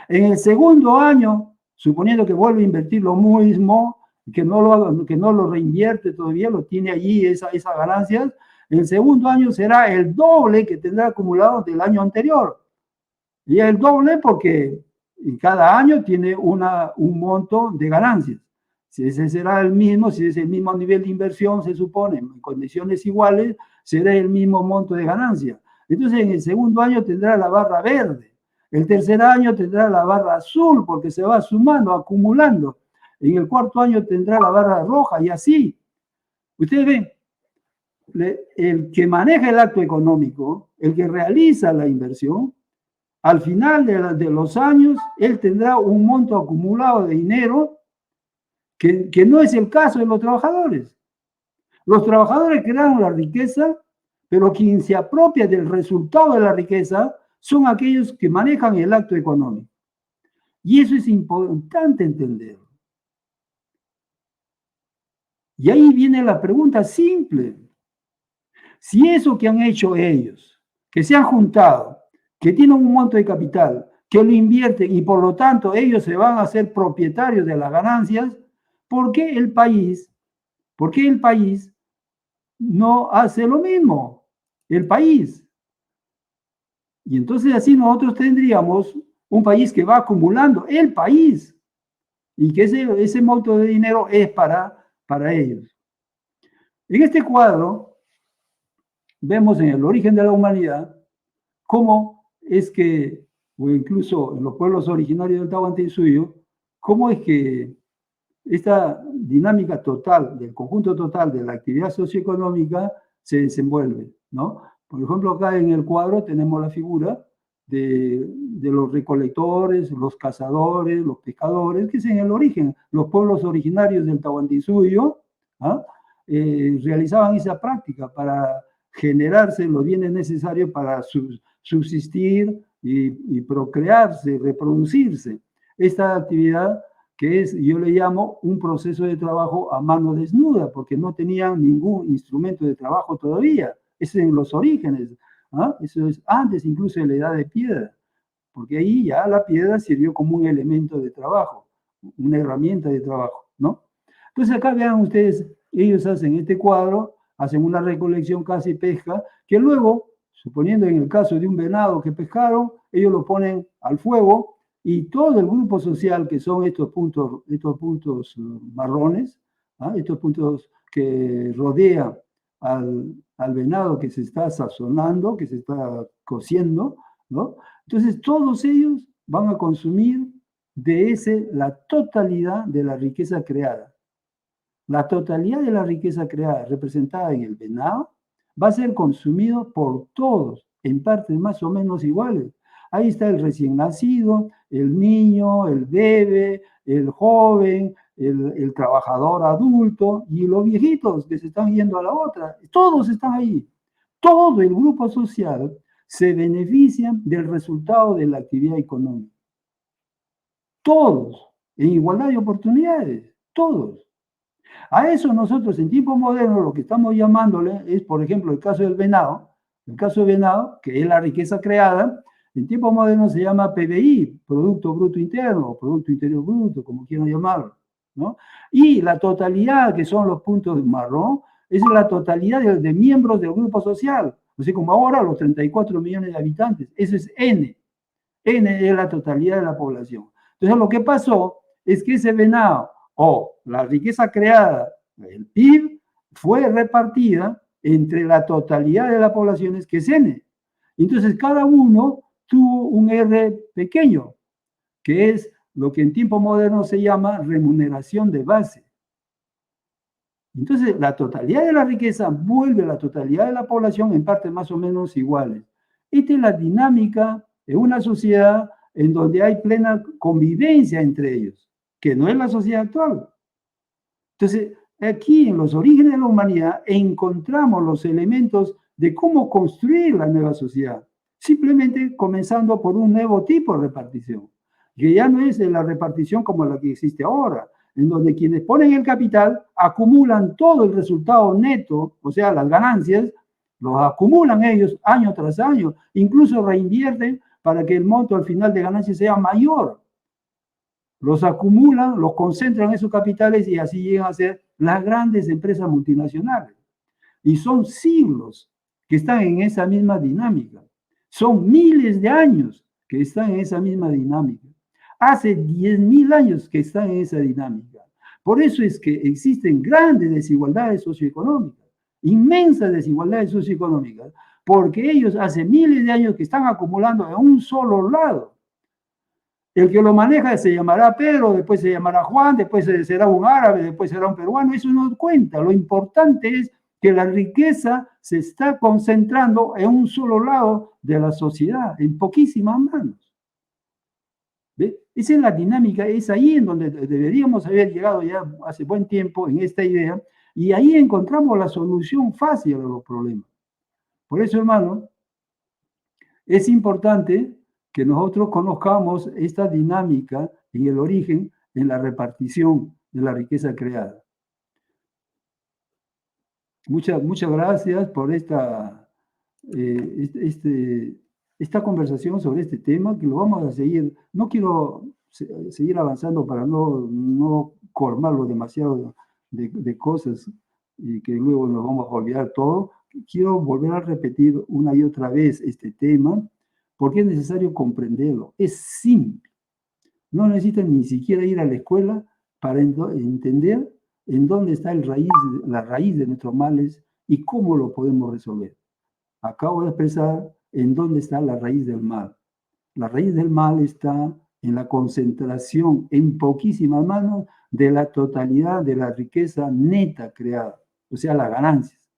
En el segundo año, suponiendo que vuelve a invertir lo mismo, que no lo reinvierte todavía, lo tiene allí esas ganancias, el segundo año será el doble que tendrá acumulado del año anterior. Y el doble porque cada año tiene un monto de ganancias. Si ese será el mismo, si es el mismo nivel de inversión, se supone, en condiciones iguales, será el mismo monto de ganancia. Entonces, en el segundo año tendrá la barra verde. El tercer año tendrá la barra azul, porque se va sumando, acumulando. En el cuarto año tendrá la barra roja y así. Ustedes ven, el que maneja el acto económico, el que realiza la inversión, al final de los años, él tendrá un monto acumulado de dinero que no es el caso de los trabajadores. Los trabajadores crearon la riqueza, pero quien se apropia del resultado de la riqueza son aquellos que manejan el acto económico. Y eso es importante entender. Y ahí viene la pregunta simple. Si eso que han hecho ellos, que se han juntado, que tienen un monto de capital, que lo invierten y por lo tanto ellos se van a ser propietarios de las ganancias, ¿por qué el país no hace lo mismo? El país. Y entonces así nosotros tendríamos un país que va acumulando, el país, y que ese monto de dinero es para ellos. En este cuadro vemos en el origen de la humanidad cómo es que, o incluso en los pueblos originarios del Tahuantinsuyo, cómo es que esta dinámica total, del conjunto total de la actividad socioeconómica se desenvuelve, ¿no? Por ejemplo, acá en el cuadro tenemos la figura de los recolectores, los cazadores, los pescadores, que es en el origen, los pueblos originarios del Tahuantinsuyo, ¿ah? Realizaban esa práctica para generarse los bienes necesarios para subsistir y procrearse, reproducirse. Esta actividad que es, yo le llamo, un proceso de trabajo a mano desnuda, porque no tenían ningún instrumento de trabajo todavía. Eso es en los orígenes, ¿ah? Eso es antes incluso de la edad de piedra, porque ahí ya la piedra sirvió como un elemento de trabajo, una herramienta de trabajo, ¿no? Entonces acá vean ustedes, ellos hacen este cuadro, hacen una recolección casi pesca, que luego, suponiendo en el caso de un venado que pescaron, ellos lo ponen al fuego y todo el grupo social, que son estos puntos marrones, ¿ah? Estos puntos que rodean al venado que se está sazonando, que se está cociendo, ¿no? Entonces todos ellos van a consumir de la totalidad de la riqueza creada. La totalidad de la riqueza creada representada en el venado va a ser consumido por todos en partes más o menos iguales. Ahí está el recién nacido, el niño, el bebé, el joven, el trabajador adulto y los viejitos que se están yendo a la otra. Todos están ahí. Todo el grupo social se beneficia del resultado de la actividad económica. Todos, en igualdad de oportunidades, todos. A eso nosotros en tiempo moderno lo que estamos llamándole es, por ejemplo, el caso del venado, que es la riqueza creada, en tiempo moderno se llama PBI, Producto Bruto Interno, o Producto Interior Bruto, como quieran llamarlo, ¿no? Y la totalidad, que son los puntos marrón, es la totalidad de miembros del grupo social, así como ahora los 34 millones de habitantes, eso es N. N es la totalidad de la población. Entonces lo que pasó es que ese venado, o la riqueza creada, el PIB, fue repartida entre la totalidad de las poblaciones, que es N. Entonces cada uno tuvo un R pequeño, que es lo que en tiempo moderno se llama remuneración de base. Entonces la totalidad de la riqueza vuelve a la totalidad de la población en partes más o menos iguales. Esta es la dinámica de una sociedad en donde hay plena convivencia entre ellos, que no es la sociedad actual. Entonces, aquí en los orígenes de la humanidad encontramos los elementos de cómo construir la nueva sociedad, simplemente comenzando por un nuevo tipo de repartición, que ya no es la repartición como la que existe ahora, en donde quienes ponen el capital acumulan todo el resultado neto, o sea, las ganancias, los acumulan ellos año tras año, incluso reinvierten para que el monto al final de ganancias sea mayor. Los acumulan, los concentran en sus capitales y así llegan a ser las grandes empresas multinacionales. Y son siglos que están en esa misma dinámica. Son miles de años que están en esa misma dinámica. Hace 10.000 años que están en esa dinámica. Por eso es que existen grandes desigualdades socioeconómicas, inmensas desigualdades socioeconómicas, porque ellos hace miles de años que están acumulando en un solo lado. El que lo maneja se llamará Pedro, después se llamará Juan, después será un árabe, después será un peruano, eso no cuenta. Lo importante es que la riqueza se está concentrando en un solo lado de la sociedad, en poquísimas manos. ¿Ve? Esa es la dinámica, es ahí en donde deberíamos haber llegado ya hace buen tiempo en esta idea, y ahí encontramos la solución fácil a los problemas. Por eso, hermano, es importante que nosotros conozcamos esta dinámica en el origen, en la repartición de la riqueza creada. Muchas gracias por esta conversación sobre este tema, que lo vamos a seguir. No quiero seguir avanzando para no colmarlo demasiado de cosas y que luego nos vamos a olvidar todo. Quiero volver a repetir una y otra vez este tema, porque es necesario comprenderlo. Es simple. No necesitan ni siquiera ir a la escuela para entender en dónde está la raíz de nuestros males y cómo lo podemos resolver. Acabo de expresar en dónde está la raíz del mal. La raíz del mal está en la concentración en poquísimas manos de la totalidad de la riqueza neta creada, o sea, las ganancias,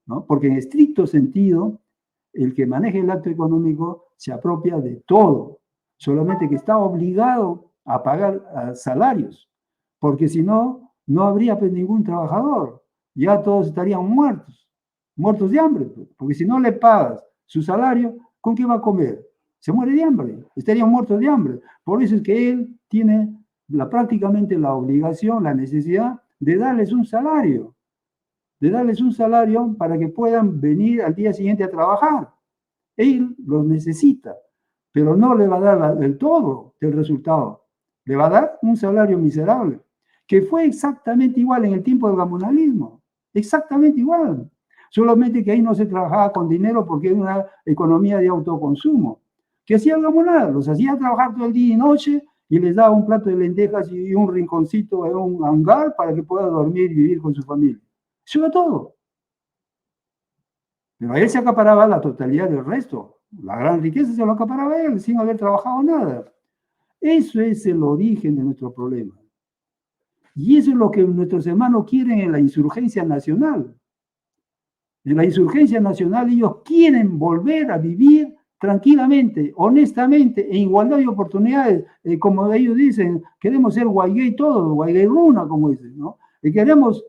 ¿no? Porque en estricto sentido, el que maneja el acto económico se apropia de todo, solamente que está obligado a pagar salarios, porque si no, no habría pues ningún trabajador, ya todos estarían muertos de hambre, porque si no le pagas su salario, ¿con qué va a comer? Se muere de hambre, estarían muertos de hambre. Por eso es que él tiene que pagar sus salarios, porque si no le pagas su salario, ¿con qué va a comer? Se muere de hambre. Por eso es que él tiene que prácticamente la obligación, la necesidad de darles un salario. Para que puedan venir al día siguiente a trabajar. Él los necesita, pero no le va a dar el todo del resultado. Le va a dar un salario miserable, que fue exactamente igual en el tiempo del gamonalismo. Exactamente igual. Solamente que ahí no se trabajaba con dinero porque era una economía de autoconsumo. Que hacía gamonada, los hacía trabajar todo el día y noche y les daba un plato de lentejas y un rinconcito en un hangar para que puedan dormir y vivir con su familia. Eso era todo. Pero a él se acaparaba la totalidad del resto. La gran riqueza se lo acaparaba él sin haber trabajado nada. Eso es el origen de nuestro problema. Y eso es lo que nuestros hermanos quieren en la insurgencia nacional. En la insurgencia nacional ellos quieren volver a vivir tranquilamente, honestamente, en igualdad de oportunidades. Como ellos dicen, queremos ser Guaygay todos, Guaygay Runa, como dicen, ¿no? Y queremos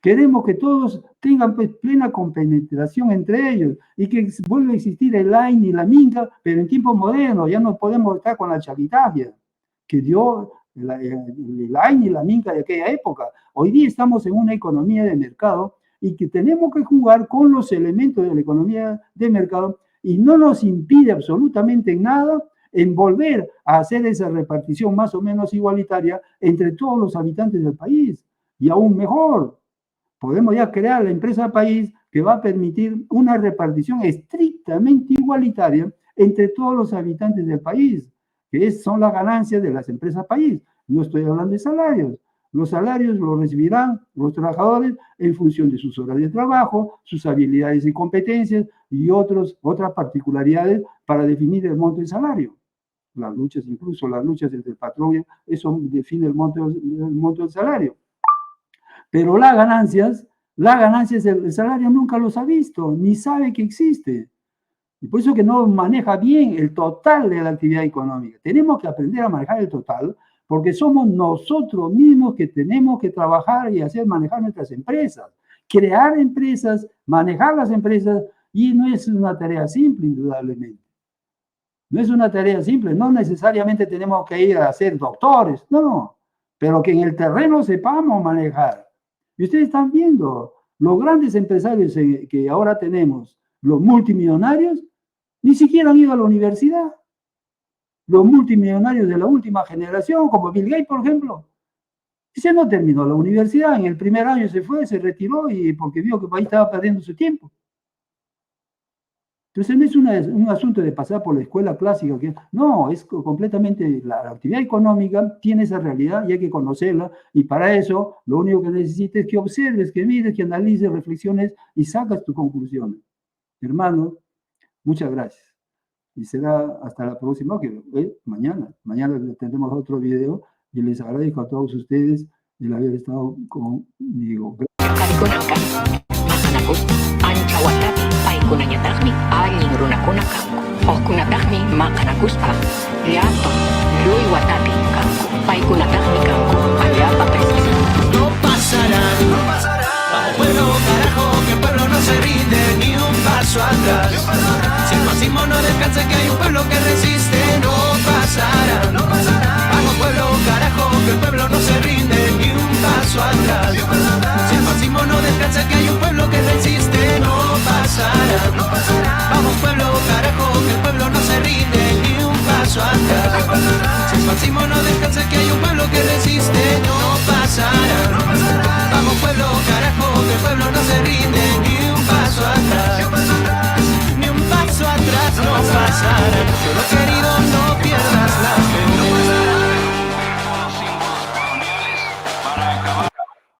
que todos tengan pues, plena compenetración entre ellos y que vuelva a existir el AIN y la Minca, pero en tiempos modernos. Ya no podemos estar con la chavitavia que dio el AIN y la Minca de aquella época. Hoy día estamos en una economía de mercado y que tenemos que jugar con los elementos de la economía de mercado y no nos impide absolutamente nada en volver a hacer esa repartición más o menos igualitaria entre todos los habitantes del país. Y aún mejor, podemos ya crear la empresa país que va a permitir una repartición estrictamente igualitaria entre todos los habitantes del país, que son las ganancias de las empresas país. No estoy hablando de salarios. Los salarios los recibirán los trabajadores en función de sus horas de trabajo, sus habilidades y competencias y otras particularidades para definir el monto del salario. Las luchas, incluso las luchas entre el patrón, eso define el monto del salario. Pero las ganancias, el salario nunca los ha visto, ni sabe que existe. Y por eso que no maneja bien el total de la actividad económica. Tenemos que aprender a manejar el total, porque somos nosotros mismos que tenemos que trabajar y manejar nuestras empresas. Crear empresas, manejar las empresas, y no es una tarea simple, indudablemente. No es una tarea simple, no necesariamente tenemos que ir a ser doctores, no, pero que en el terreno sepamos manejar. Y ustedes están viendo, los grandes empresarios que ahora tenemos, los multimillonarios, ni siquiera han ido a la universidad. Los multimillonarios de la última generación, como Bill Gates, por ejemplo, ese no terminó la universidad, en el primer año se fue, se retiró y porque vio que el país estaba perdiendo su tiempo. Entonces no es un asunto de pasar por la escuela clásica, no, es completamente, la actividad económica tiene esa realidad y hay que conocerla, y para eso lo único que necesitas es que observes, que mires, que analices, reflexiones y sacas tus conclusiones. Hermano, muchas gracias. Y será hasta la próxima, que mañana tendremos otro video, y les agradezco a todos ustedes el haber estado conmigo. No pasarán, bajo pueblo, carajo, que el pueblo no se rinde ni un paso atrás. Si el fascismo no descansa, que hay un pueblo que resiste, no pasarán. Bajo pueblo, carajo, que el pueblo no se rinde ni un paso atrás.